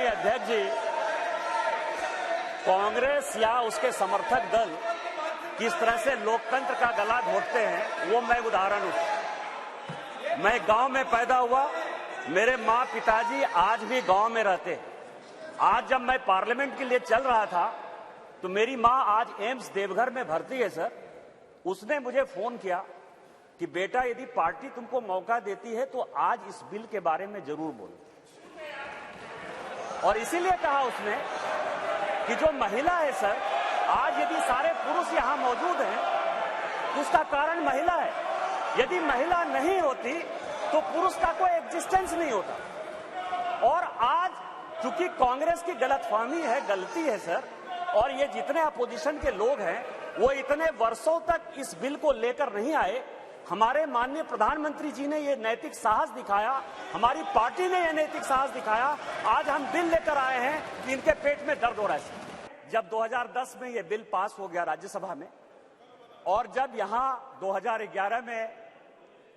अध्यक्ष जी, कांग्रेस या उसके समर्थक दल किस तरह से लोकतंत्र का गला घोटते हैं वो मैं उदाहरण हूं। मैं गांव में पैदा हुआ, मेरे मां पिताजी आज भी गांव में रहते हैं। आज जब मैं पार्लियामेंट के लिए चल रहा था तो मेरी मां आज एम्स देवघर में भर्ती है सर। उसने मुझे फोन किया कि बेटा यदि पार्टी तुमको मौका देती है तो आज इस बिल के बारे में जरूर बोलो। और इसीलिए कहा उसने कि जो महिला है सर, आज यदि सारे पुरुष यहां मौजूद हैं तो उसका कारण महिला है। यदि महिला नहीं होती तो पुरुष का कोई एग्जिस्टेंस नहीं होता। और आज चूंकि कांग्रेस की गलतफहमी है, गलती है सर, और ये जितने अपोजिशन के लोग हैं वो इतने वर्षों तक इस बिल को लेकर नहीं आए। हमारे माननीय प्रधानमंत्री जी ने ये नैतिक साहस दिखाया, हमारी पार्टी ने ये नैतिक साहस दिखाया। आज हम बिल लेकर आए हैं कि इनके पेट में दर्द हो रहा है। जब 2010 में ये बिल पास हो गया राज्यसभा में, और जब यहां 2011 में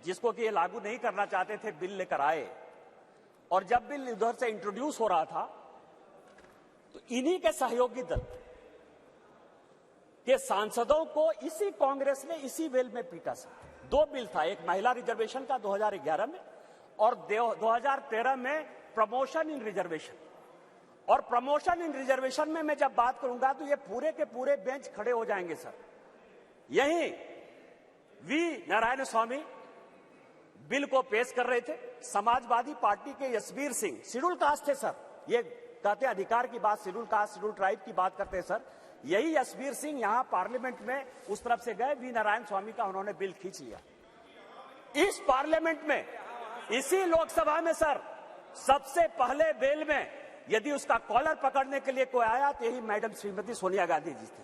जिसको कि ये लागू नहीं करना चाहते थे बिल लेकर आए, और जब बिल उधर से इंट्रोड्यूस हो रहा था तो इन्हीं के सहयोगी दल के सांसदों को इसी कांग्रेस ने इसी वेल में पीटा सर। दो बिल था, एक महिला रिजर्वेशन का 2011 में और 2013 में प्रमोशन इन रिजर्वेशन। और प्रमोशन इन रिजर्वेशन में मैं जब बात करूंगा तो ये पूरे के पूरे बेंच खड़े हो जाएंगे सर। यही वी नारायण स्वामी बिल को पेश कर रहे थे। समाजवादी पार्टी के यशवीर सिंह, शेड्यूल कास्ट थे सर, ये कहते अधिकार की बात, शेड्यूल कास्ट शेड्यूल ट्राइब की बात करते हैं सर। यही यशवीर सिंह यहां पार्लियामेंट में उस तरफ से गए, वी नारायण स्वामी का उन्होंने बिल खींच लिया। इस पार्लियामेंट में, इसी लोकसभा में सर, सबसे पहले बिल में यदि उसका कॉलर पकड़ने के लिए कोई आया तो यही मैडम श्रीमती सोनिया गांधी जी थे।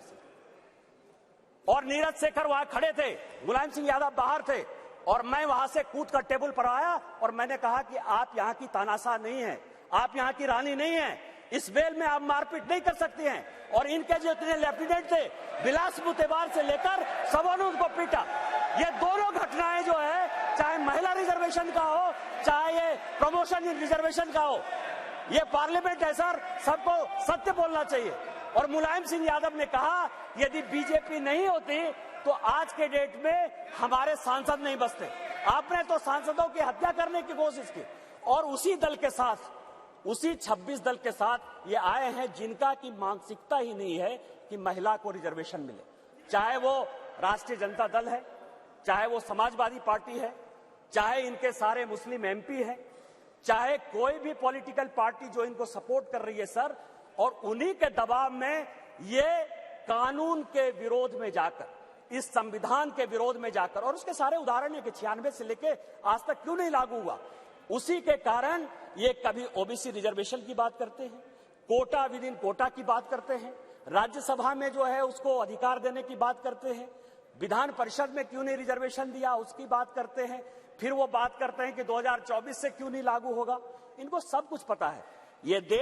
और नीरज शेखर वहां खड़े थे, मुलायम सिंह यादव बाहर थे, और मैं वहां से कूद कर टेबल पर आया और मैंने कहा कि आप यहां की तानाशाह नहीं है, आप यहां की रानी नहीं है, इस बेल में आप मारपीट नहीं कर सकती हैं। और इनके जो इतने लेफ्टिनेंट थे, बिलास मुतेबार से लेकर सबों ने उनको पीटा। ये दोनों घटनाएं जो है, चाहे महिला रिजर्वेशन का हो, चाहे ये प्रमोशन इन रिजर्वेशन का हो, ये पार्लियामेंट है सर, सबको सत्य बोलना चाहिए। और मुलायम सिंह यादव ने कहा यदि बीजेपी नहीं होती तो आज के डेट में हमारे सांसद नहीं बचते। आपने तो सांसदों की हत्या करने की कोशिश की, और उसी दल के साथ, उसी 26 दल के साथ ये आए हैं जिनका की मानसिकता ही नहीं है कि महिला को रिजर्वेशन मिले। चाहे वो राष्ट्रीय जनता दल है, चाहे वो समाजवादी पार्टी है, चाहे इनके सारे मुस्लिम एमपी है, चाहे कोई भी पॉलिटिकल पार्टी जो इनको सपोर्ट कर रही है सर। और उन्हीं के दबाव में ये कानून के विरोध में जाकर, इस संविधान के विरोध में जाकर, और उसके सारे उदाहरण है कि 96 से लेके आज तक क्यों नहीं लागू हुआ, उसी के कारण ये कभी ओबीसी रिजर्वेशन की बात करते हैं, कोटा विद इन कोटा की बात करते हैं, राज्यसभा में जो है उसको अधिकार देने की बात करते हैं, विधान परिषद में क्यों नहीं रिजर्वेशन दिया उसकी बात करते हैं, फिर वो बात करते हैं कि 2024 से क्यों नहीं लागू होगा। इनको सब कुछ पता है। ये